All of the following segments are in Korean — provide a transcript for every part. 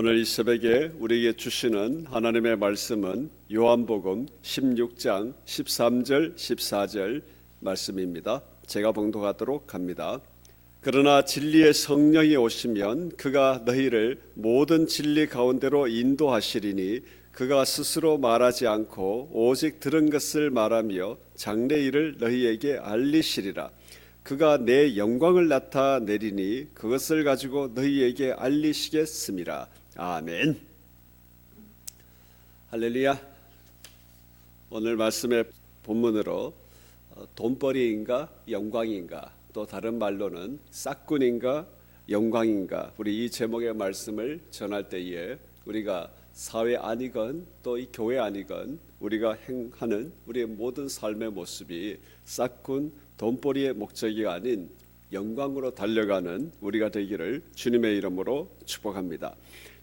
오늘 이 새벽에 우리에게 주시는 하나님의 말씀은 요한복음 16장 13절 14절 말씀입니다. 제가 봉독하도록 합니다. 그러나 진리의 성령이 오시면 그가 너희를 모든 진리 가운데로 인도하시리니 그가 스스로 말하지 않고 오직 들은 것을 말하며 장래 일을 너희에게 알리시리라. 그가 내 영광을 나타내리니 그것을 가지고 너희에게 알리시겠음이라. 아멘. 할렐루야. 오늘 말씀의 본문으로 돈벌이인가 영광인가, 또 다른 말로는 싹군인가 영광인가, 우리 이 제목의 말씀을 전할 때에 우리가 사회 아니건 또 이 교회 아니건 우리가 행하는 우리의 모든 삶의 모습이 싹군 돈벌이의 목적이 아닌 영광으로 달려가는 우리가 되기를 주님의 이름으로 축복합니다.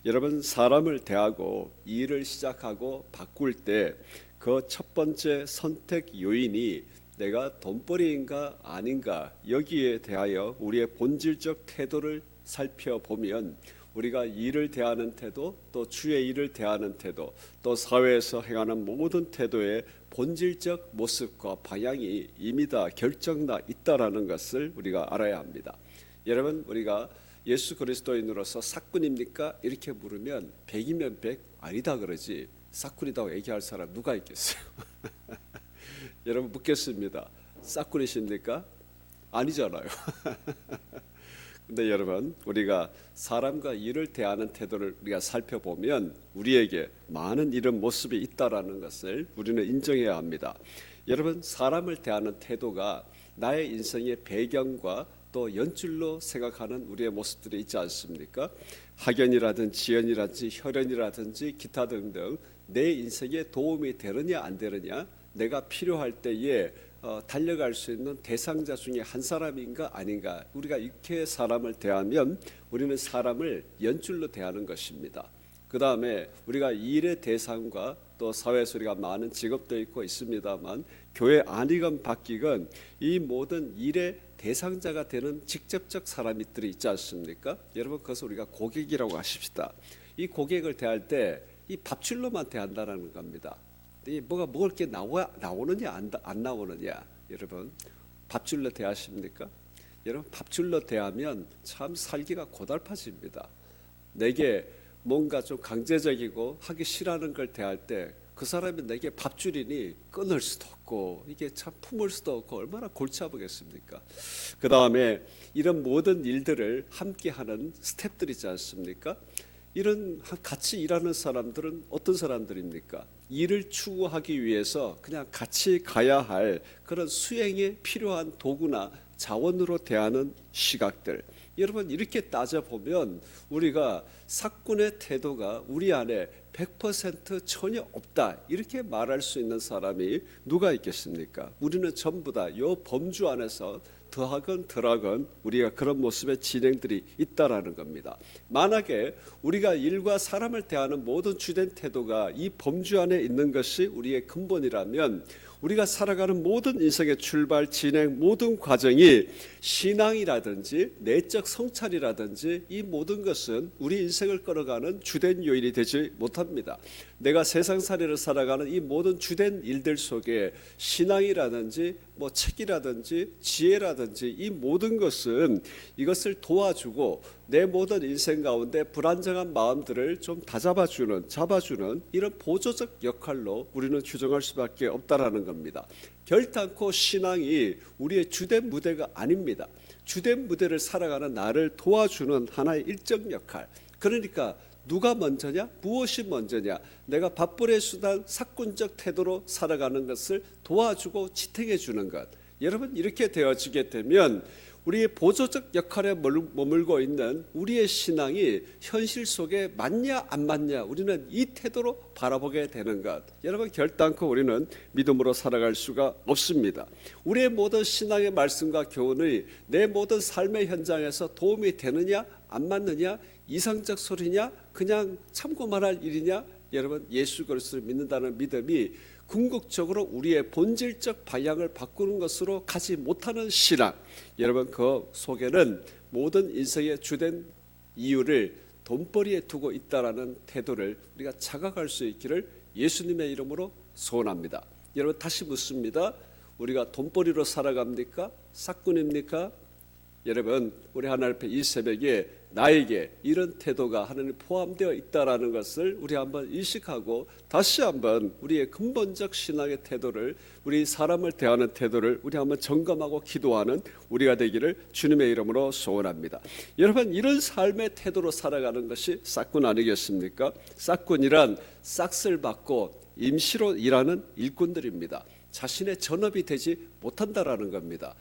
여러분, 사람을 대하고 일을 시작하고 바꿀 때 그 첫 번째 선택 요인이 내가 돈벌이인가 아닌가, 여기에 대하여 우리의 본질적 태도를 살펴보면 우리가 일을 대하는 태도, 또 주의 일을 대하는 태도, 또 사회에서 행하는 모든 태도의 본질적 모습과 방향이 이미 다 결정나 있다라는 것을 우리가 알아야 합니다. 여러분, 우리가 예수 그리스도인으로서 싹군입니까? 이렇게 물으면 100이면 100 아니다 그러지 싹군이라고 얘기할 사람 누가 있겠어요? 여러분, 묻겠습니다. 싹군이십니까? 아니잖아요. 근데 여러분, 우리가 사람과 일을 대하는 태도를 우리가 살펴보면 우리에게 많은 이런 모습이 있다라는 것을 우리는 인정해야 합니다. 여러분, 사람을 대하는 태도가 나의 인생의 배경과 또 연줄로 생각하는 우리의 모습들이 있지 않습니까? 학연이라든지 지연이라든지 혈연이라든지 기타 등등 내 인생에 도움이 되느냐 안 되느냐, 내가 필요할 때에 달려갈 수 있는 대상자 중에 한 사람인가 아닌가, 우리가 이렇게 사람을 대하면 우리는 사람을 연줄로 대하는 것입니다. 그 다음에 우리가 일의 대상과 또 사회에서 우리가 많은 직업도 있고 있습니다만 교회 아니건 바뀌건 이 모든 일의 대상자가 되는 직접적 사람들이 있지 않습니까? 여러분, 그것을 우리가 고객이라고 하십시다. 이 고객을 대할 때 이 밥줄로만 대한다는 겁니다. 뭐가 먹을 게 나오느냐 안 나오느냐, 여러분 밥줄로 대하십니까? 여러분, 밥줄로 대하면 참 살기가 고달파집니다. 내게 뭔가 좀 강제적이고 하기 싫어하는 걸 대할 때 그 사람이 내게 밥줄이니 끊을 수도 없고 이게 참 품을 수도 없고 얼마나 골치 아프겠습니까? 그 다음에 이런 모든 일들을 함께 하는 스태프들 있지 않습니까? 이런 같이 일하는 사람들은 어떤 사람들입니까? 일을 추구하기 위해서 그냥 같이 가야 할 그런 수행에 필요한 도구나 자원으로 대하는 시각들. 여러분, 이렇게 따져보면 우리가 삭군의 태도가 우리 안에 100% 전혀 없다, 이렇게 말할 수 있는 사람이 누가 있겠습니까? 우리는 전부 다 이 범주 안에서 더하건 덜하건 우리가 그런 모습의 진행들이 있다라는 겁니다. 만약에 우리가 일과 사람을 대하는 모든 주된 태도가 이 범주 안에 있는 것이 우리의 근본이라면 우리가 살아가는 모든 인생의 출발, 진행, 모든 과정이 신앙이라든지 내적 성찰이라든지 이 모든 것은 우리 인생을 끌어가는 주된 요인이 되지 못합니다. 내가 세상살이를 살아가는 이 모든 주된 일들 속에 신앙이라든지 책이라든지 지혜라든지 이 모든 것은 이것을 도와주고 내 모든 인생 가운데 불안정한 마음들을 좀 잡아주는 이런 보조적 역할로 우리는 규정할 수밖에 없다라는 겁니다. 결단코 신앙이 우리의 주된 무대가 아닙니다. 주된 무대를 살아가는 나를 도와주는 하나의 일정 역할. 그러니까 누가 먼저냐? 무엇이 먼저냐? 내가 밥벌이의 수단, 삭군적 태도로 살아가는 것을 도와주고 지탱해 주는 것. 여러분, 이렇게 되어지게 되면 우리의 보조적 역할에 머물고 있는 우리의 신앙이 현실 속에 맞냐 안 맞냐, 우리는 이 태도로 바라보게 되는 것. 여러분, 결단코 우리는 믿음으로 살아갈 수가 없습니다. 우리의 모든 신앙의 말씀과 교훈이 내 모든 삶의 현장에서 도움이 되느냐 안 맞느냐, 이상적 소리냐 그냥 참고만 할 일이냐, 여러분, 예수 그리스도를 믿는다는 믿음이 궁극적으로 우리의 본질적 방향을 바꾸는 것으로 가지 못하는 신앙, 여러분, 그 속에는 모든 인생의 주된 이유를 돈벌이에 두고 있다라는 태도를 우리가 자각할 수 있기를 예수님의 이름으로 소원합니다. 여러분, 다시 묻습니다. 우리가 돈벌이로 살아갑니까? 싹군입니까? 여러분, 우리 하나님 앞에 이 새벽에 나에게 이런 태도가 하나님 포함되어 있다라는 것을 우리 한번 인식하고 다시 한번 우리의 근본적 신앙의 태도를, 우리 사람을 대하는 태도를 우리 한번 점검하고 기도하는 우리가 되기를 주님의 이름으로 소원합니다. 여러분, 이런 삶의 태도로 살아가는 것이 싹군 아니겠습니까? 싹군이란 싹을 받고 임시로 일하는 일꾼들입니다. 자신의 전업이 되지 못한다라는 겁니다.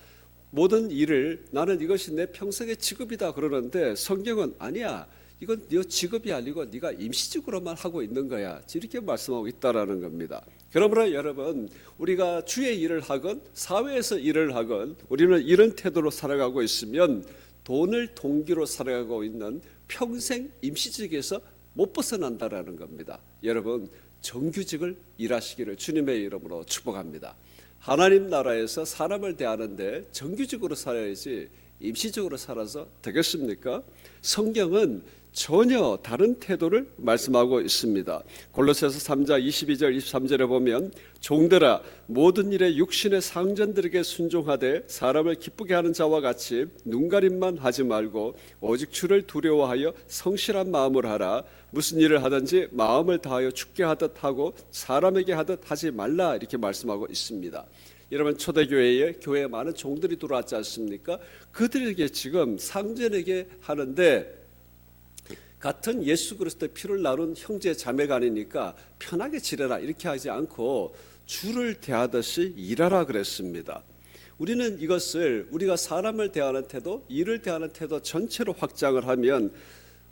모든 일을 나는 이것이 내 평생의 직업이다 그러는데 성경은 아니야. 이건 네 직업이 아니고 네가 임시직으로만 하고 있는 거야. 이렇게 말씀하고 있다라는 겁니다. 그러므로 여러분, 우리가 주의 일을 하건 사회에서 일을 하건 우리는 이런 태도로 살아가고 있으면 돈을 동기로 살아가고 있는 평생 임시직에서 못 벗어난다라는 겁니다. 여러분, 정규직을 일하시기를 주님의 이름으로 축복합니다. 하나님 나라에서 사람을 대하는데 정규직으로 살아야지 임시적으로 살아서 되겠습니까? 성경은 전혀 다른 태도를 말씀하고 있습니다. 골로새서 3장 22절 23절에 보면 종들아 모든 일에 육신의 상전들에게 순종하되 사람을 기쁘게 하는 자와 같이 눈가림만 하지 말고 오직 주를 두려워하여 성실한 마음을 하라. 무슨 일을 하든지 마음을 다하여 주께 하듯 하고 사람에게 하듯 하지 말라. 이렇게 말씀하고 있습니다. 여러분, 초대교회에 교회에 많은 종들이 들어왔지 않습니까? 그들에게 지금 상전에게 하는데 같은 예수 그리스도의 피를 나눈 형제 자매가 아니니까 편하게 지내라 이렇게 하지 않고 주를 대하듯이 일하라 그랬습니다. 우리는 이것을 우리가 사람을 대하는 태도, 일을 대하는 태도 전체로 확장을 하면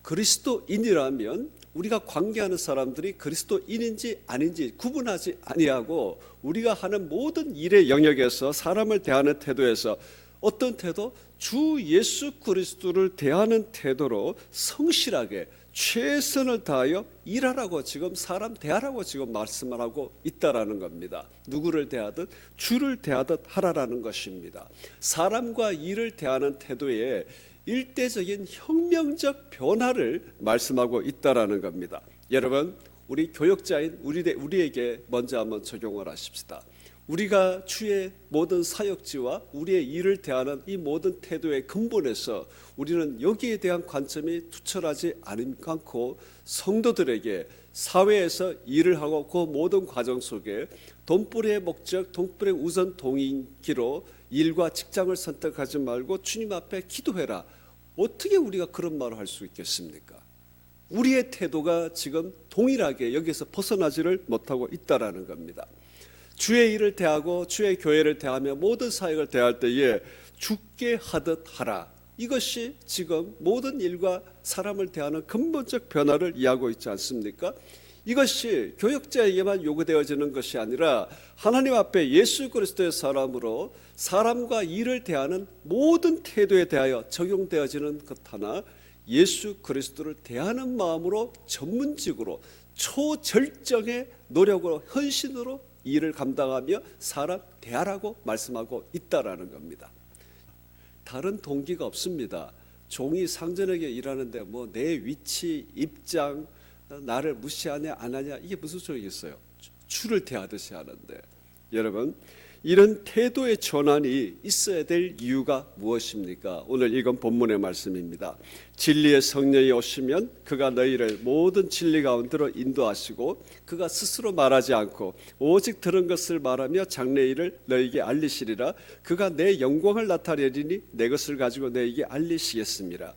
그리스도인이라면 우리가 관계하는 사람들이 그리스도인인지 아닌지 구분하지 아니하고 우리가 하는 모든 일의 영역에서 사람을 대하는 태도에서 어떤 태도? 주 예수 그리스도를 대하는 태도로 성실하게 최선을 다하여 일하라고 지금 사람 대하라고 지금 말씀을 하고 있다라는 겁니다. 누구를 대하듯 주를 대하듯 하라라는 것입니다. 사람과 일을 대하는 태도에 일대적인 혁명적 변화를 말씀하고 있다라는 겁니다. 여러분, 우리 교역자인 우리에게 먼저 한번 적용을 하십시다. 우리가 주의 모든 사역지와 우리의 일을 대하는 이 모든 태도의 근본에서 우리는 여기에 대한 관점이 투철하지 않고 성도들에게 사회에서 일을 하고 그 모든 과정 속에 돈벌이의 목적, 돈벌이의 우선 동기로 일과 직장을 선택하지 말고 주님 앞에 기도해라. 어떻게 우리가 그런 말을 할 수 있겠습니까? 우리의 태도가 지금 동일하게 여기서 벗어나지를 못하고 있다라는 겁니다. 주의 일을 대하고 주의 교회를 대하며 모든 사역을 대할 때에 주께 하듯 하라. 이것이 지금 모든 일과 사람을 대하는 근본적 변화를 이해하고 있지 않습니까? 이것이 교역자에게만 요구되어지는 것이 아니라 하나님 앞에 예수 그리스도의 사람으로 사람과 일을 대하는 모든 태도에 대하여 적용되어지는 것 하나 예수 그리스도를 대하는 마음으로 전문직으으로 초절정의 노력으로 헌신으로 일을 감당하며 사람 대하라고 말씀하고 있다라는 겁니다. 다른 동기가 없습니다. 종이 상전에게 일하는데 뭐 내 위치, 입장, 나를 무시하냐 안 하냐 이게 무슨 소용이 있어요? 주를 대하듯이 하는데. 여러분, 이런 태도의 전환이 있어야 될 이유가 무엇입니까? 오늘 읽은 본문의 말씀입니다. 진리의 성령이 오시면 그가 너희를 모든 진리 가운데로 인도하시고 그가 스스로 말하지 않고 오직 들은 것을 말하며 장래일을 너희에게 알리시리라. 그가 내 영광을 나타내리니 내 것을 가지고 너희에게 알리시겠습니다.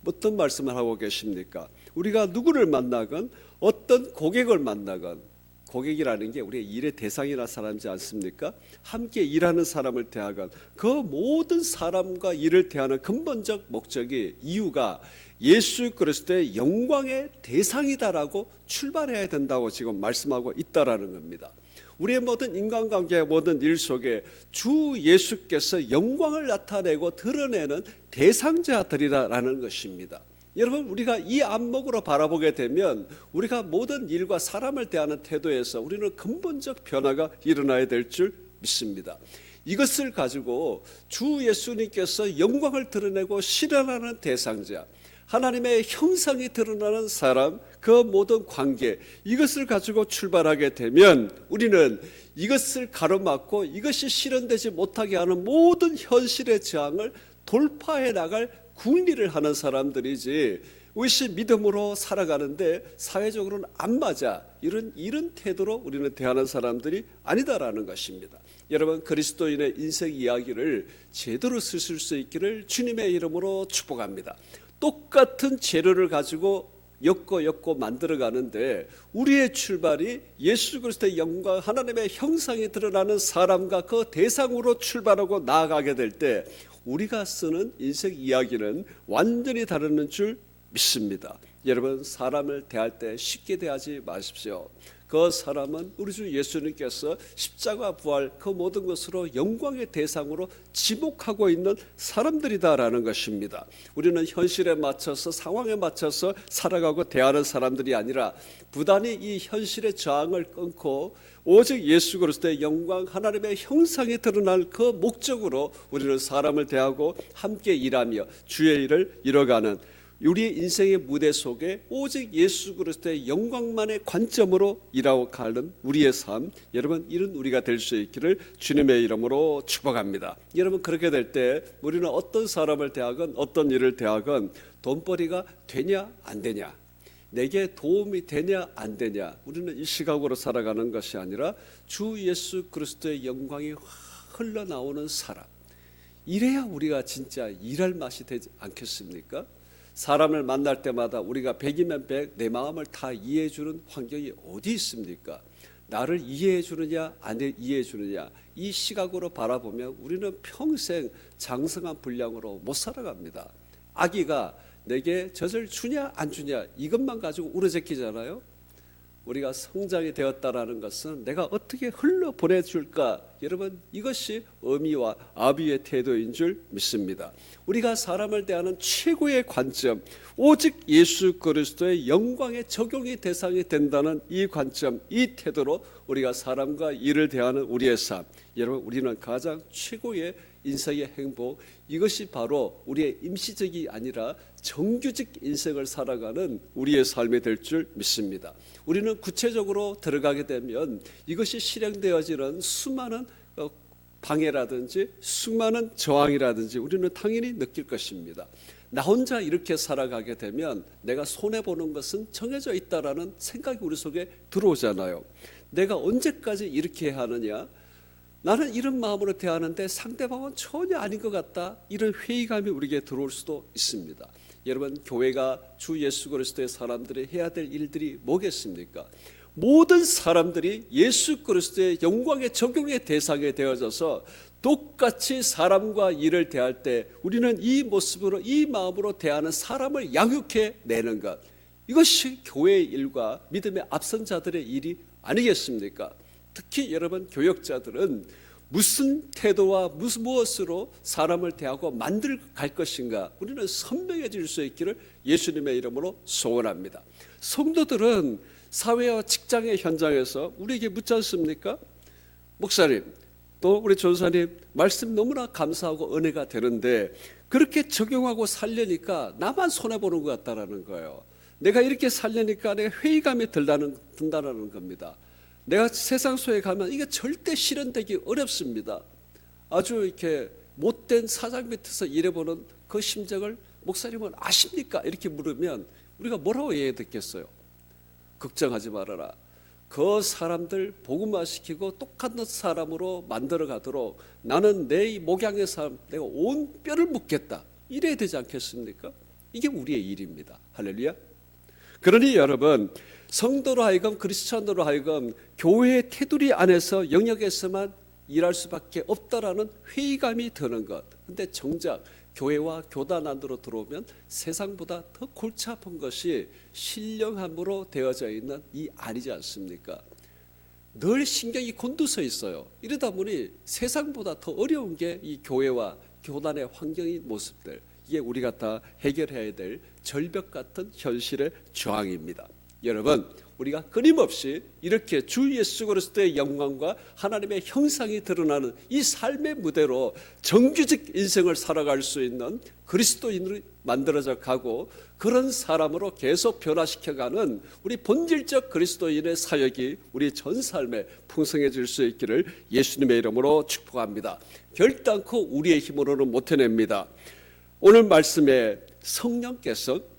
어떤 말씀을 하고 계십니까? 우리가 누구를 만나건 어떤 고객을 만나건, 고객이라는 게 우리의 일의 대상이나 사람이지 않습니까? 함께 일하는 사람을 대하건 그 모든 사람과 일을 대하는 근본적 목적이 이유가 예수 그리스도의 영광의 대상이다라고 출발해야 된다고 지금 말씀하고 있다라는 겁니다. 우리의 모든 인간관계의 모든 일 속에 주 예수께서 영광을 나타내고 드러내는 대상자들이라는 것입니다. 여러분, 우리가 이 안목으로 바라보게 되면 우리가 모든 일과 사람을 대하는 태도에서 우리는 근본적 변화가 일어나야 될 줄 믿습니다. 이것을 가지고 주 예수님께서 영광을 드러내고 실현하는 대상자, 하나님의 형상이 드러나는 사람, 그 모든 관계, 이것을 가지고 출발하게 되면 우리는 이것을 가로막고 이것이 실현되지 못하게 하는 모든 현실의 저항을 돌파해 나갈 군리를 하는 사람들이지, 의시 믿음으로 살아가는데 사회적으로는 안 맞아, 이런 태도로 우리는 대하는 사람들이 아니다라는 것입니다. 여러분, 그리스도인의 인생 이야기를 제대로 쓰실 수 있기를 주님의 이름으로 축복합니다. 똑같은 재료를 가지고 엮고 만들어 가는데 우리의 출발이 예수 그리스도의 영광, 하나님의 형상이 드러나는 사람과 그 대상으로 출발하고 나아가게 될 때 우리가 쓰는 인생 이야기는 완전히 다른 줄 믿습니다. 여러분, 사람을 대할 때 쉽게 대하지 마십시오. 그 사람은 우리 주 예수님께서 십자가 부활 그 모든 것으로 영광의 대상으로 지목하고 있는 사람들이다라는 것입니다. 우리는 현실에 맞춰서, 상황에 맞춰서 살아가고 대하는 사람들이 아니라 부단히 이 현실의 저항을 끊고 오직 예수 그리스도의 영광, 하나님의 형상이 드러날 그 목적으로 우리는 사람을 대하고 함께 일하며 주의 일을 이뤄가는 우리의 인생의 무대 속에 오직 예수 그리스도의 영광만의 관점으로 일하고 가는 우리의 삶, 여러분, 이런 우리가 될 수 있기를 주님의 이름으로 축복합니다. 여러분, 그렇게 될 때 우리는 어떤 사람을 대하건 어떤 일을 대하건 돈벌이가 되냐 안 되냐, 내게 도움이 되냐 안 되냐, 우리는 이 시각으로 살아가는 것이 아니라 주 예수 그리스도의 영광이 흘러나오는 사람, 이래야 우리가 진짜 일할 맛이 되지 않겠습니까? 사람을 만날 때마다 우리가 100이면 100 내 마음을 다 이해해 주는 환경이 어디 있습니까? 나를 이해해 주느냐 안 이해해 주느냐, 이 시각으로 바라보면 우리는 평생 장성한 분량으로 못 살아갑니다. 아기가 내게 젖을 주냐 안 주냐 이것만 가지고 우러제끼잖아요. 우리가 성장이 되었다라는 것은 내가 어떻게 흘러보내줄까, 여러분, 이것이 어미와 아비의 태도인 줄 믿습니다. 우리가 사람을 대하는 최고의 관점, 오직 예수 그리스도의 영광의 적용이 대상이 된다는 이 관점, 이 태도로 우리가 사람과 일을 대하는 우리의 삶, 여러분, 우리는 가장 최고의 인생의 행복, 이것이 바로 우리의 임시적이 아니라 정규직 인생을 살아가는 우리의 삶이 될 줄 믿습니다. 우리는 구체적으로 들어가게 되면 이것이 실행되어지는 수많은 방해라든지 수많은 저항이라든지 우리는 당연히 느낄 것입니다. 나 혼자 이렇게 살아가게 되면 내가 손해보는 것은 정해져 있다라는 생각이 우리 속에 들어오잖아요. 내가 언제까지 이렇게 해야 하느냐, 나는 이런 마음으로 대하는데 상대방은 전혀 아닌 것 같다, 이런 회의감이 우리에게 들어올 수도 있습니다. 여러분, 교회가 주 예수 그리스도의 사람들이 해야 될 일들이 뭐겠습니까? 모든 사람들이 예수 그리스도의 영광의 적용의 대상이 되어져서 똑같이 사람과 일을 대할 때 우리는 이 모습으로, 이 마음으로 대하는 사람을 양육해 내는 것, 이것이 교회의 일과 믿음의 앞선 자들의 일이 아니겠습니까? 특히 여러분, 교역자들은 무슨 태도와 무엇으로 사람을 대하고 만들어갈 것인가, 우리는 선명해질 수 있기를 예수님의 이름으로 소원합니다. 성도들은 사회와 직장의 현장에서 우리에게 묻지 않습니까? 목사님, 또 우리 전사님, 말씀 너무나 감사하고 은혜가 되는데 그렇게 적용하고 살려니까 나만 손해보는 것 같다라는 거예요. 내가 이렇게 살려니까 내가 회의감이 든다는 겁니다. 내가 세상 속에 가면 이게 절대 실현되기 어렵습니다. 아주 이렇게 못된 사장 밑에서 일해보는 그 심정을 목사님은 아십니까? 이렇게 물으면 우리가 뭐라고 얘기해야 듣겠어요? 걱정하지 말아라. 그 사람들 복음화시키고 똑같은 사람으로 만들어 가도록 나는 내 목양의 삶, 내가 온 뼈를 묻겠다, 이래야 되지 않겠습니까? 이게 우리의 일입니다. 할렐루야. 그러니 여러분, 성도로 하여금, 그리스천으로 하여금 교회의 테두리 안에서 영역에서만 일할 수밖에 없다라는 회의감이 드는 것. 근데 정작 교회와 교단 안으로 들어오면 세상보다 더 골치 아픈 것이 신령함으로 되어져 있는 이 안이지 않습니까? 늘 신경이 곤두서 있어요. 이러다 보니 세상보다 더 어려운 게 이 교회와 교단의 환경인 모습들, 이게 우리가 다 해결해야 될 절벽 같은 현실의 저항입니다. 여러분, 우리가 끊임없이 이렇게 주 예수 그리스도의 영광과 하나님의 형상이 드러나는 이 삶의 무대로 정규직 인생을 살아갈 수 있는 그리스도인으로 만들어져 가고, 그런 사람으로 계속 변화시켜가는 우리 본질적 그리스도인의 사역이 우리 전 삶에 풍성해질 수 있기를 예수님의 이름으로 축복합니다. 결단코 우리의 힘으로는 못 해냅니다. 오늘 말씀에 성령께서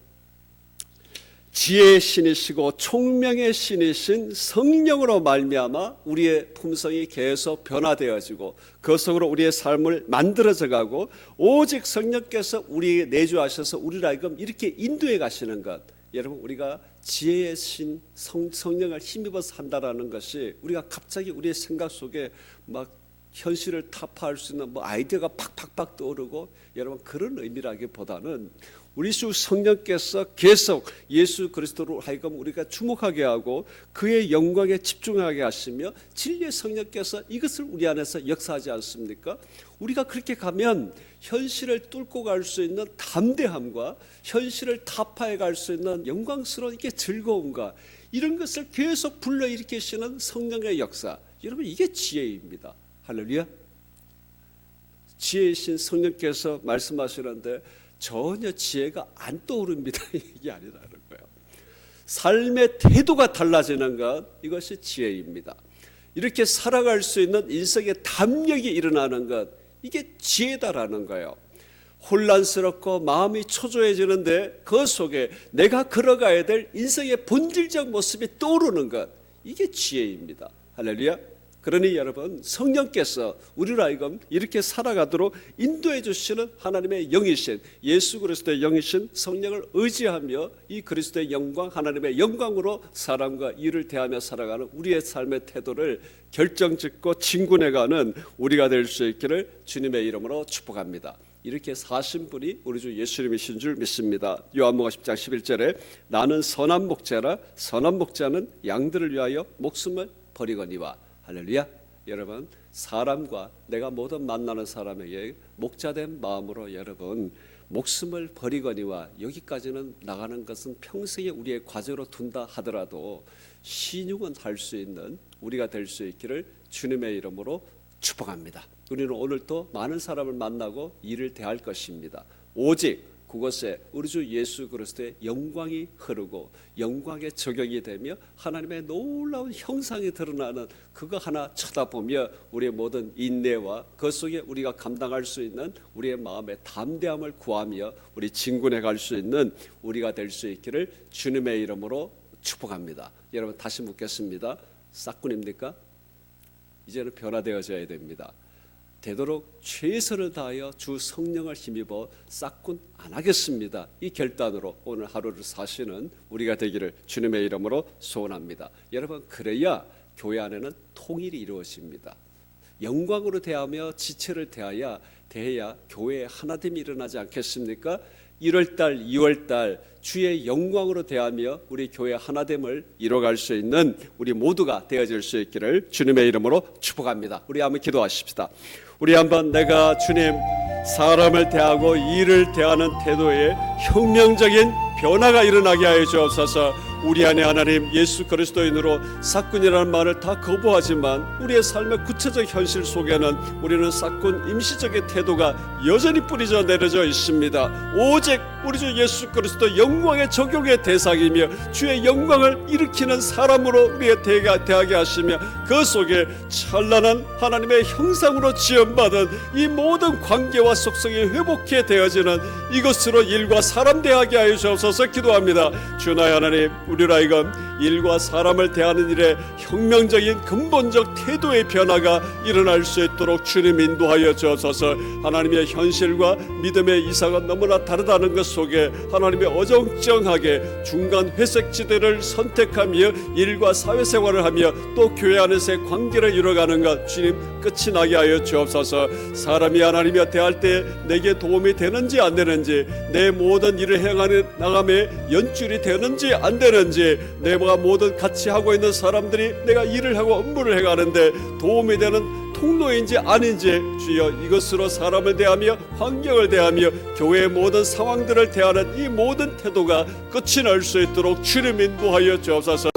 지혜의 신이시고 총명의 신이신 성령으로 말미암아 우리의 품성이 계속 변화되어지고 그 속으로 우리의 삶을 만들어져 가고, 오직 성령께서 우리에게 내주하셔서 우리를 하여금 이렇게 인도해 가시는 것, 여러분, 우리가 지혜의 신 성령을 힘입어서 한다라는 것이 우리가 갑자기 우리의 생각 속에 막 현실을 타파할 수 있는 아이디어가 팍팍팍 떠오르고, 여러분, 그런 의미라기보다는 우리 주 성령께서 계속 예수 그리스도로 하여금 우리가 주목하게 하고 그의 영광에 집중하게 하시며, 진리의 성령께서 이것을 우리 안에서 역사하지 않습니까? 우리가 그렇게 가면 현실을 뚫고 갈 수 있는 담대함과 현실을 타파해 갈 수 있는 영광스러운 이게 즐거움과 이런 것을 계속 불러일으키시는 성령의 역사, 여러분, 이게 지혜입니다. 할렐루야. 지혜이신 성령께서 말씀하시는데 전혀 지혜가 안 떠오릅니다. 이게 아니라는 거예요. 삶의 태도가 달라지는 것, 이것이 지혜입니다. 이렇게 살아갈 수 있는 인생의 담력이 일어나는 것, 이게 지혜다라는 거예요. 혼란스럽고 마음이 초조해지는데 그 속에 내가 걸어가야 될 인생의 본질적 모습이 떠오르는 것, 이게 지혜입니다. 할렐루야. 그러니 여러분, 성령께서 우리를 하여금 이렇게 살아가도록 인도해 주시는 하나님의 영이신 예수 그리스도의 영이신 성령을 의지하며 이 그리스도의 영광, 하나님의 영광으로 사람과 일을 대하며 살아가는 우리의 삶의 태도를 결정짓고 진군해가는 우리가 될 수 있기를 주님의 이름으로 축복합니다. 이렇게 사신 분이 우리 주 예수님이신 줄 믿습니다. 요한복음 10장 11절에 나는 선한 목자라 선한 목자는 양들을 위하여 목숨을 버리거니와. 할렐루야. 여러분, 사람과 내가 모든 만나는 사람에게 목자된 마음으로 여러분 목숨을 버리거니와, 여기까지는 나가는 것은 평생에 우리의 과제로 둔다 하더라도 신용은 할 수 있는 우리가 될 수 있기를 주님의 이름으로 축복합니다. 우리는 오늘 또 많은 사람을 만나고 일을 대할 것입니다. 오직 그것에 우리 주 예수 그리스도의 영광이 흐르고 영광의 적용이 되며 하나님의 놀라운 형상이 드러나는 그거 하나 쳐다보며 우리의 모든 인내와 그 속에 우리가 감당할 수 있는 우리의 마음의 담대함을 구하며 우리 진군해 갈 수 있는 우리가 될 수 있기를 주님의 이름으로 축복합니다. 여러분, 다시 묻겠습니다. 싹군입니까? 이제는 변화되어져야 됩니다. 되도록 최선을 다하여 주 성령을 힘입어 싹군 안 하겠습니다. 이 결단으로 오늘 하루를 사시는 우리가 되기를 주님의 이름으로 소원합니다. 여러분, 그래야 교회 안에는 통일이 이루어집니다. 영광으로 대하며 지체를 대해야 교회에 하나됨이 일어나지 않겠습니까? 1월달, 2월달 주의 영광으로 대하며 우리 교회 하나됨을 이뤄갈 수 있는 우리 모두가 되어질 수 있기를 주님의 이름으로 축복합니다. 우리 한번 기도하십시다. 우리 한번 내가 주님 사람을 대하고 일을 대하는 태도에 혁명적인 변화가 일어나게 하여 주옵소서. 우리 안에 하나님 예수 그리스도인으로 싹군이라는 말을 다 거부하지만 우리의 삶의 구체적 현실 속에는 우리는 싹군 임시적인 태도가 여전히 뿌리져 내려져 있습니다. 오직 우리 주 예수 그리스도 영광의 적용의 대상이며 주의 영광을 일으키는 사람으로 우리의 대하게 하시며 그 속에 찬란한 하나님의 형상으로 지음받은 이 모든 관계와 속성이 회복해 되어지는 이것으로 일과 사람 대하게 하여 주옵소서 기도합니다. 주나의 하나님, 우리를 하여금 일과 사람을 대하는 일에 혁명적인 근본적 태도의 변화가 일어날 수 있도록 주님 인도하여 주옵소서. 하나님의 현실과 믿음의 이사가 너무나 다르다는 것 속에 하나님의 어정쩡하게 중간 회색지대를 선택하며 일과 사회생활을 하며 또 교회 안에서의 관계를 이뤄가는 것 주님 끝이 나게 하여 주옵소서. 사람이 하나님과 대할 때 내게 도움이 되는지 안 되는지, 내 모든 일을 행하는 나감에 연줄이 되는지 안 되는지, 내가 모든 같이 하고 있는 사람들이 내가 일을 하고 업무를 해가는데 도움이 되는 통로인지 아닌지 주여 이것으로 사람을 대하며 환경을 대하며 교회의 모든 상황들을 대하는 이 모든 태도가 끝이 날 수 있도록 주님 인도하여 주옵소서.